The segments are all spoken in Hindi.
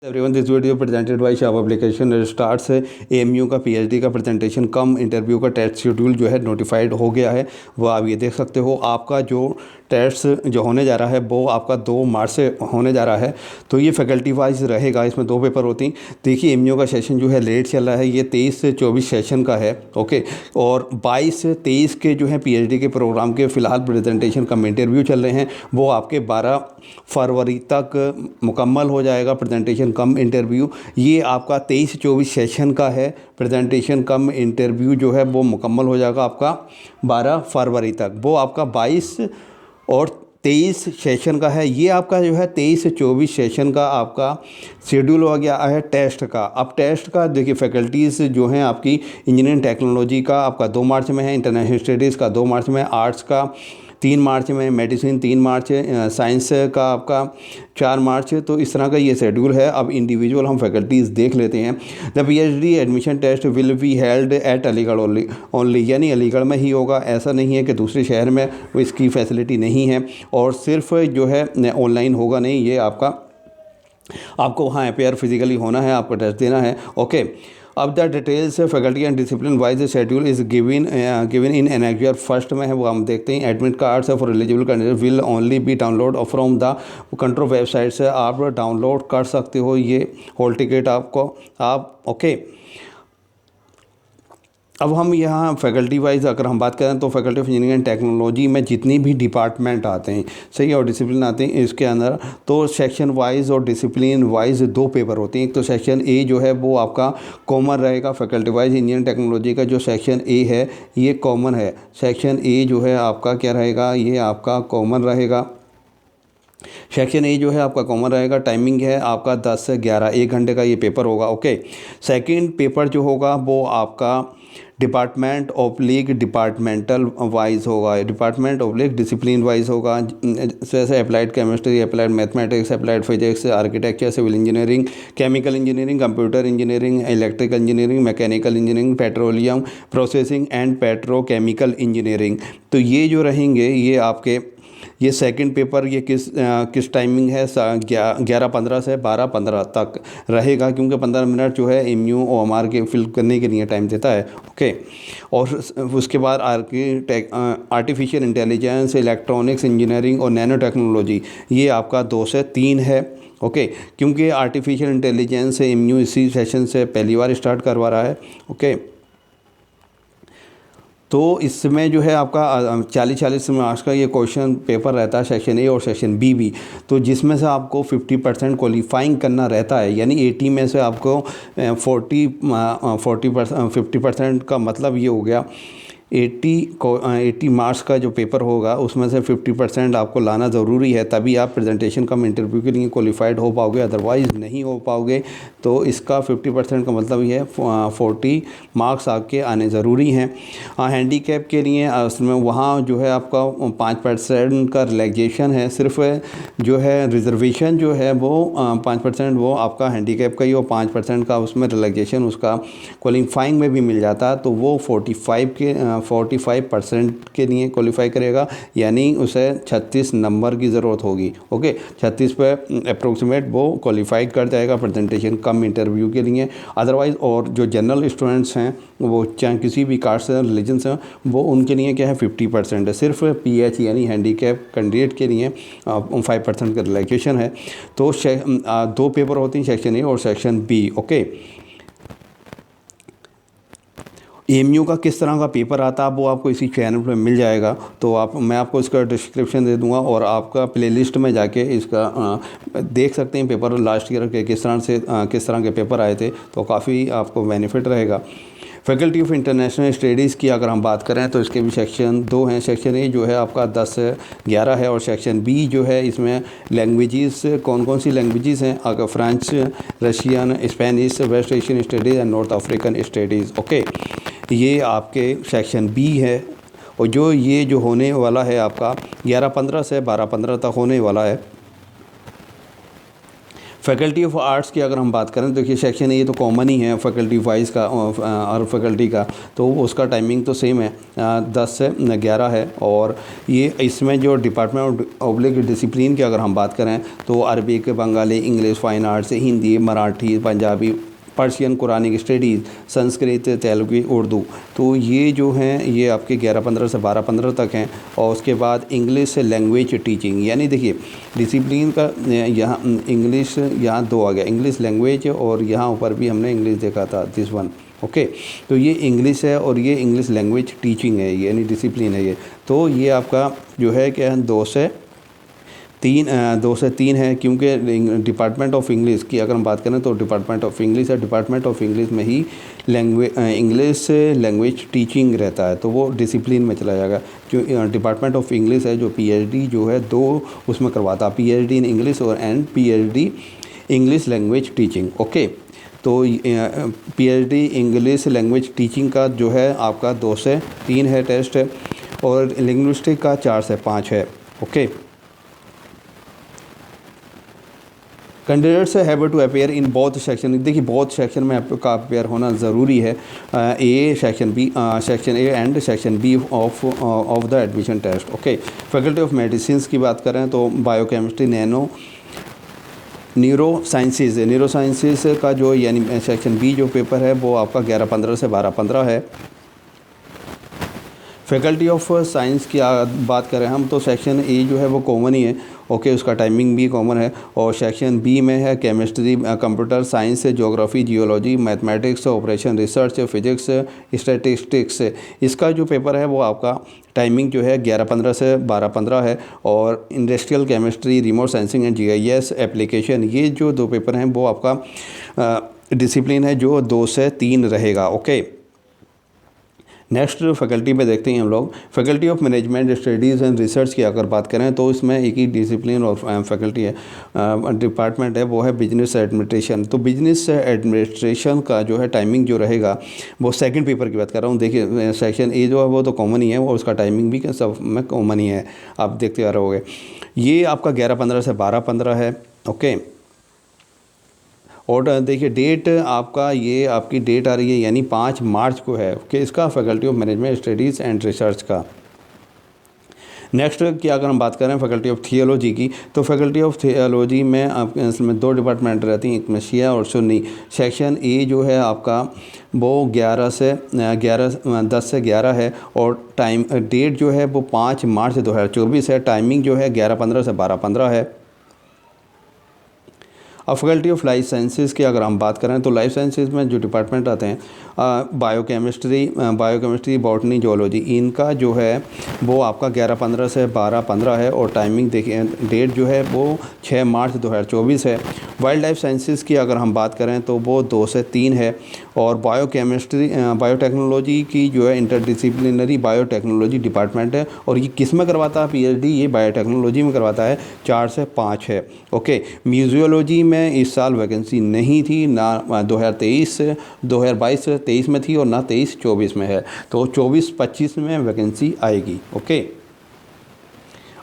Everyone, this video presented by Shah publication starts है। एएमयू का पीएचडी का प्रेजेंटेशन कम इंटरव्यू का टेस्ट शेड्यूल जो है नोटिफाइड हो गया है। वो आप ये देख सकते हो। आपका जो टेस्ट जो होने जा रहा है वो आपका 2 मार्च से होने जा रहा है। तो ये फैकल्टी वाइज रहेगा, इसमें 2 पेपर होती हैं। देखिए एएमयू का सेशन जो है लेट चल रहा है, ये 23 से 24 सेशन का है। ओके, और 22 से 23 के जो है पीएचडी के प्रोग्राम के फ़िलहाल प्रेजेंटेशन कम इंटरव्यू चल रहे हैं। वो आपके 12 फरवरी तक मुकम्मल हो जाएगा प्रेजेंटेशन कम इंटरव्यू। ये आपका 23 से 24 सेशन का है। प्रेजेंटेशन कम इंटरव्यू जो है वो मुकम्मल हो जाएगा आपका 12 फरवरी तक। वो आपका 22 और 23 सेशन का है। ये आपका जो है 23 से 24 सेशन का आपका शेड्यूल हो गया है टेस्ट का। अब टेस्ट का देखिए फैकल्टीज़ जो हैं आपकी इंजीनियरिंग टेक्नोलॉजी का आपका 2 मार्च में है, इंटरनेशनल स्टडीज़ का 2 मार्च में, आर्ट्स का 3 मार्च में, मेडिसिन 3 मार्च, साइंस का आपका 4 मार्च। तो इस तरह का ये शेड्यूल है। अब इंडिविजुअल हम फैकल्टीज़ देख लेते हैं। The PhD admission test will be held at Aligarh only, यानी अलीगढ़ में ही होगा। ऐसा नहीं है कि दूसरे शहर में इसकी फैसिलिटी नहीं है। और सिर्फ जो है ऑनलाइन होगा नहीं, ये आपको वहाँ अपेयर फिजिकली होना है, आपको टेस्ट देना है। ओके, अब the details faculty and discipline wise schedule is given in annexure first में है, वो हम देखते हैं। Admit cards for eligible candidate will only be download from the control website से आप डाउनलोड कर सकते हो ये हॉल टिकट आपको आप। ओके, अब हम यहाँ फैकल्टी वाइज अगर हम बात करें तो faculty of engineering and technology में जितनी भी डिपार्टमेंट आते हैं, सही, और डिसिप्लिन आते हैं इसके अंदर, तो सेक्शन वाइज और डिसिप्लिन वाइज 2 पेपर होते हैं। एक तो सेक्शन ए जो है वो आपका कॉमन रहेगा। फैकल्टी वाइज इंजीनियरिंग टेक्नोलॉजी का जो सेक्शन ए है ये कॉमन है। सेक्शन ए जो है आपका क्या रहेगा, ये आपका कॉमन रहेगा। सेक्शन ए जो है आपका कॉमन रहेगा। टाइमिंग है आपका 10 से 11, 1 घंटे का ये पेपर होगा। ओके, सेकंड पेपर जो होगा वो आपका डिपार्टमेंट ऑब्लिक डिपार्टमेंटल वाइज होगा, डिपार्टमेंट ऑब्लिक डिसिप्लिन वाइज होगा। जैसे applied chemistry, applied mathematics, applied physics, architecture, civil engineering, chemical engineering, computer engineering, electrical engineering, mechanical engineering, petroleum processing and petrochemical engineering. तो ये जो रहेंगे ये आपके ये सेकंड पेपर ये किस टाइमिंग है, 11:15 से 12:15 तक रहेगा, क्योंकि 15 मिनट जो है एमयू ओएमआर के फिल करने के लिए टाइम देता है। ओके, और उसके बाद आर्टिफिशियल इंटेलिजेंस, इलेक्ट्रॉनिक्स इंजीनियरिंग और नैनो टेक्नोलॉजी ये आपका 2 से 3 है। ओके, क्योंकि आर्टिफिशियल इंटेलिजेंस एमयू इसी सेशन से पहली बार स्टार्ट करवा रहा है। ओके, तो इसमें जो है आपका 40-40 मार्क्स का ये क्वेश्चन पेपर रहता है, सेक्शन ए और सेक्शन बी भी। तो जिसमें से आपको 50% क्वालिफाइंग करना रहता है, यानी 80 में से आपको 50% का मतलब ये हो गया 80 मार्क्स का जो पेपर होगा उसमें से 50% आपको लाना ज़रूरी है, तभी आप प्रेजेंटेशन कम इंटरव्यू के लिए क्वालिफाइड हो पाओगे, अदरवाइज़ नहीं हो पाओगे। तो इसका 50% का मतलब ये है 40 मार्क्स आपके आने ज़रूरी हैं। हैंडीकैप के लिए उसमें वहाँ जो है आपका 5% का रिलैक्सेशन है। सिर्फ जो है रिजर्वेशन जो है वो 5% वो आपका हैंडीकैप का ही, और 5% का उसमें रिलैक्सेशन उसका क्वालिफाइंग में भी मिल जाता है। तो वो 45% के लिए क्वालिफाई करेगा, यानी उसे 36 नंबर की ज़रूरत होगी। ओके, 36 पे अप्रोक्सीमेट वो क्वालिफाई कर जाएगा प्रेजेंटेशन कम इंटरव्यू के लिए। अदरवाइज़ और जो जनरल स्टूडेंट्स हैं वो चाहे किसी भी कास्ट से रिलीजन से, वो उनके लिए क्या है 50% है। सिर्फ पीएच यानी हैंडीकैप कैंडिडेट के लिए 5% का रिलैक्सेशन है। तो 2 पेपर होते हैं, सेक्शन ए और सेक्शन बी। ओके, एएमयू का किस तरह का पेपर आता है वो आपको इसी चैनल पे मिल जाएगा। तो मैं आपको इसका डिस्क्रिप्शन दे दूंगा, और आपका प्लेलिस्ट में जाके इसका देख सकते हैं पेपर लास्ट ईयर के किस तरह के पेपर आए थे। तो काफ़ी आपको बेनिफिट रहेगा। फैकल्टी ऑफ इंटरनेशनल स्टडीज़ की अगर हम बात करें तो इसके भी सेक्शन 2 हैं। सेक्शन ए जो है आपका 10 से 11 है, और सेक्शन बी जो है इसमें लैंग्वेजेस कौन कौन सी लैंग्वेजेस हैं, अगर French, Russian, Spanish, West Asian studies and North African studies. Okay, ये आपके सेक्शन बी है। और ये जो होने वाला है आपका 11:15 से 12:15 तक होने वाला है। फैकल्टी ऑफ आर्ट्स की अगर हम बात करें तो देखिए सेक्शन ए तो कॉमन ही है फैकल्टी वाइज का और फैकल्टी का, तो उसका टाइमिंग तो सेम है 10 से 11 है। और ये इसमें जो डिपार्टमेंट ऑब्लिक डिसिप्लिन की अगर हम बात करें तो Arabic, Bengali, English, fine arts, Hindi, Marathi, Punjabi, Persian, Quranic studies, Sanskrit, Telugu, Urdu, तो ये जो हैं ये आपके 11-15 से 12-15 तक हैं। और उसके बाद इंग्लिश लैंग्वेज टीचिंग, यानी देखिए डिसिप्लिन का यहाँ इंग्लिश यहाँ 2 आ गया, इंग्लिश लैंग्वेज, और यहाँ ऊपर भी हमने इंग्लिश देखा था दिस वन, ओके। तो ये इंग्लिश है और ये इंग्लिश लैंग्वेज टीचिंग है, यानी डिसिप्लिन है ये। तो ये आपका जो है क्या है 2 से 3 है, क्योंकि डिपार्टमेंट ऑफ इंग्लिश की अगर हम बात करें तो डिपार्टमेंट ऑफ इंग्लिश है, डिपार्टमेंट ऑफ इंग्लिश में ही इंग्लिश लैंग्वेज टीचिंग रहता है, तो वो डिसिप्लिन में चला जाएगा। जो डिपार्टमेंट ऑफ इंग्लिश है जो पीएचडी जो है 2 उसमें करवाता, पीएचडी इन इंग्लिश और and PhD English language teaching, okay. तो पीएचडी इंग्लिश लैंग्वेज टीचिंग का जो है आपका 2 से 3 है टेस्ट है, और लिंग्विस्टिक का 4 से 5 है, okay. Candidates have to appear in both section, देखिए बोथ सेक्शन में आपका अपेयर होना ज़रूरी है, A section B, section A and section B of the admission test, okay. Faculty of medicine की बात करें तो बायोकेमिस्ट्री, न्यूरो साइंसेज का जो यानी सेक्शन बी जो पेपर है वो आपका 11-15 से 12-15 है। फैकल्टी ऑफ साइंस की बात करें हम तो सेक्शन ए जो है वो कॉमन ही है, ओके, उसका टाइमिंग भी कॉमन है। और सेक्शन बी में है chemistry, computer science, geography, geology, mathematics, operation research, physics, statistics, इसका जो पेपर है वो आपका टाइमिंग जो है 11-15 से 12-15 है। और industrial chemistry, remote sensing and GIS application, ये जो 2 पेपर हैं वो आपका डिसिप्लिन है जो 2 से 3 रहेगा, ओके। नेक्स्ट फैकल्टी में देखते हैं हम लोग faculty of management studies and research की अगर बात करें तो इसमें एक ही डिसिप्लिन और फैकल्टी है, डिपार्टमेंट है, वो है बिजनेस एडमिनिस्ट्रेशन। तो बिजनेस एडमिनिस्ट्रेशन का जो है टाइमिंग जो रहेगा वो सेकंड पेपर की बात कर रहा हूँ। देखिए सेक्शन ए जो है वो तो कॉमन ही है और उसका टाइमिंग भी सब में कॉमन ही है, आप देखते आ रहोगे। ये आपका 11-15 से 12-15 है, ओके। और देखिए डेट आपका ये आपकी डेट आ रही है यानी 5 मार्च को है, ओके, इसका faculty of management studies and research का। नेक्स्ट की अगर हम बात करें फैकल्टी ऑफ थियोलॉजी की तो फैकल्टी ऑफ थियोलॉजी में आप इसमें 2 डिपार्टमेंट रहती हैं, एक में शिया और सुन्नी। सेक्शन ए जो है आपका वो 10 से 11 है और टाइम डेट जो है वो 5 मार्च 2024 है। टाइमिंग जो है 11-15 से 12-15 है। अब फैकल्टी ऑफ लाइफ साइंसेज़ की अगर हम बात करें तो लाइफ साइंसेज़ में जो डिपार्टमेंट आते हैं बायोकेमिस्ट्री, बॉटनी, जोलॉजी, इनका जो है वो आपका 11-15 से 12-15 है। और टाइमिंग देखिए डेट जो है वो 6 मार्च 2024 है। वाइल्ड लाइफ साइंसेज़ की अगर हम बात करें तो वो 2 से 3 है। और बायोटेक्नोलॉजी की जो है इंटरडिसिप्लिनरी बायोटेक्नोलॉजी डिपार्टमेंट है और ये किस में करवाता है पीएचडी, ये बायोटेक्नोलॉजी में करवाता है, 4 से 5 है, ओके। म्यूजियोलॉजी में इस साल वैकेंसी नहीं थी, ना 2023 में थी और ना 23-24 में है, तो 24-25 में वैकेंसी आएगी, ओके।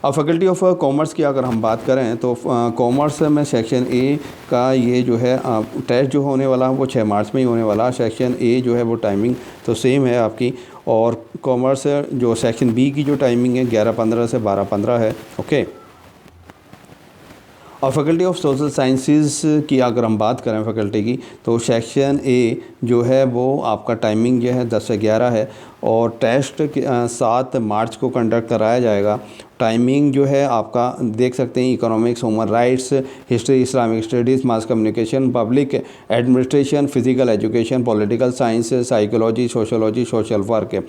अब फैकल्टी ऑफ कॉमर्स की अगर हम बात करें तो कॉमर्स में सेक्शन ए का ये जो है टेस्ट जो होने वाला है वो 6 मार्च में ही होने वाला है। सेक्शन ए जो है वो टाइमिंग तो सेम है आपकी, और कॉमर्स जो सेक्शन बी की जो टाइमिंग है 11-15 से 12-15 है, ओके। और फैकल्टी ऑफ सोशल साइंसेज की अगर हम बात करें फैकल्टी की तो सेक्शन ए जो है वो आपका टाइमिंग जो है 10 से 11 है और टेस्ट 7 मार्च को कंडक्ट कराया जाएगा। टाइमिंग जो है आपका देख सकते हैं economics, human rights, history, Islamic studies, mass communication, public administration, physical education, political science, psychology, sociology, social work.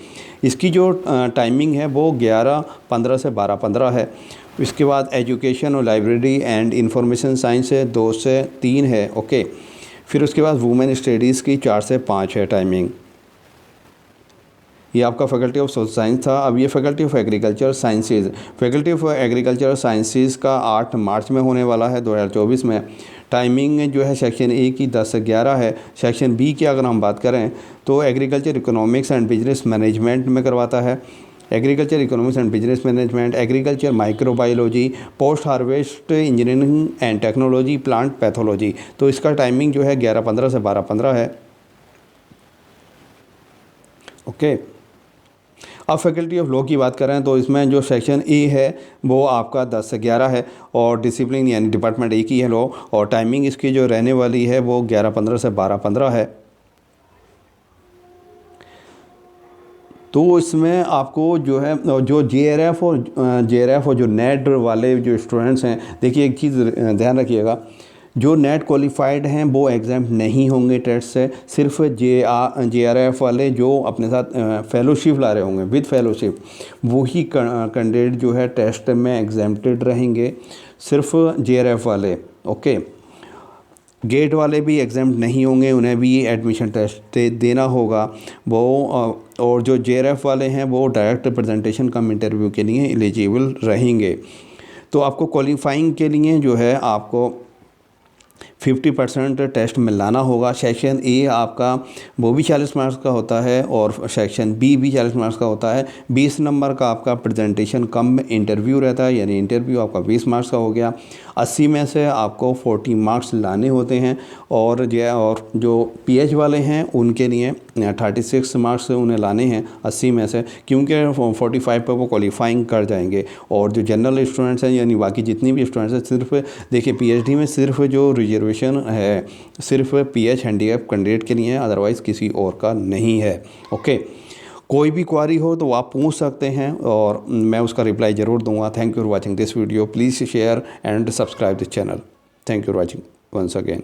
इसकी जो टाइमिंग है वो 11-15 से 12-15 है। इसके बाद एजुकेशन और लाइब्रेरी एंड इंफॉर्मेशन साइंस है 2 से 3 है, ओके। फिर उसके बाद वुमेन स्टडीज़ की 4 से 5 है टाइमिंग। ये आपका फैकल्टी ऑफ सोशल साइंस था। अब ये faculty of agriculture sciences, faculty of agriculture sciences का 8 मार्च में होने वाला है 2024 में। टाइमिंग जो है सेक्शन ए की 10 से 11 है। सेक्शन बी की अगर हम बात करें तो agriculture economics and business management में करवाता है। Agriculture economics and business management, agriculture microbiology, post harvest engineering and technology, plant pathology. तो इसका टाइमिंग जो है 11:15 से 12:15 है। ओके। अब फैकल्टी ऑफ लॉ की बात करें तो इसमें जो सेक्शन ए है वो आपका 10 से 11 है और डिसिप्लिन यानी डिपार्टमेंट एक ही है लॉ, और टाइमिंग इसकी जो रहने वाली है वो 11:15 से 12:15 है। तो इसमें आपको जो है जो JRF और जो नेट वाले जो स्टूडेंट्स हैं, देखिए एक चीज़ ध्यान रखिएगा, जो नेट क्वालिफाइड हैं वो एग्ज़ाम नहीं होंगे टेस्ट से। सिर्फ JRF वाले जो अपने साथ फेलोशिप ला रहे होंगे विद फेलोशिप, वही कैंडिडेट जो है टेस्ट में एग्जाम्प्टेड रहेंगे, सिर्फ JRF वाले। ओके। गेट वाले भी एग्जाम नहीं होंगे, उन्हें भी एडमिशन टेस्ट देना होगा वो। और जो JRF वाले हैं वो डायरेक्ट प्रेजेंटेशन कम इंटरव्यू के लिए एलिजिबल रहेंगे। तो आपको क्वालिफाइंग के लिए जो है आपको 50% टेस्ट में लाना होगा। सेक्शन ए आपका वो भी 40 मार्क्स का होता है और सेक्शन बी भी 40 मार्क्स का होता है। 20 नंबर का आपका प्रेजेंटेशन कम इंटरव्यू रहता है, यानी इंटरव्यू आपका 20 मार्क्स का हो गया। 80 में से आपको 40 मार्क्स लाने होते हैं। और जो PH वाले हैं उनके लिए 36 मार्क्स उन्हें लाने हैं 80 में से, क्योंकि 45 पर वो क्वालिफाइंग कर जाएंगे। और जो जनरल स्टूडेंट्स हैं यानी बाकी जितनी भी स्टूडेंट्स हैं, सिर्फ देखिए PhD में सिर्फ जो रिजर्वेशन है सिर्फ PH हैंडीकैप कैंडिडेट के लिए है, अदरवाइज़ किसी और का नहीं है। ओके। कोई भी क्वारी हो तो आप पूछ सकते हैं और मैं उसका रिप्लाई ज़रूर दूंगा। Thank you for watching this video. Please share and subscribe this channel. Thank you for watching once again.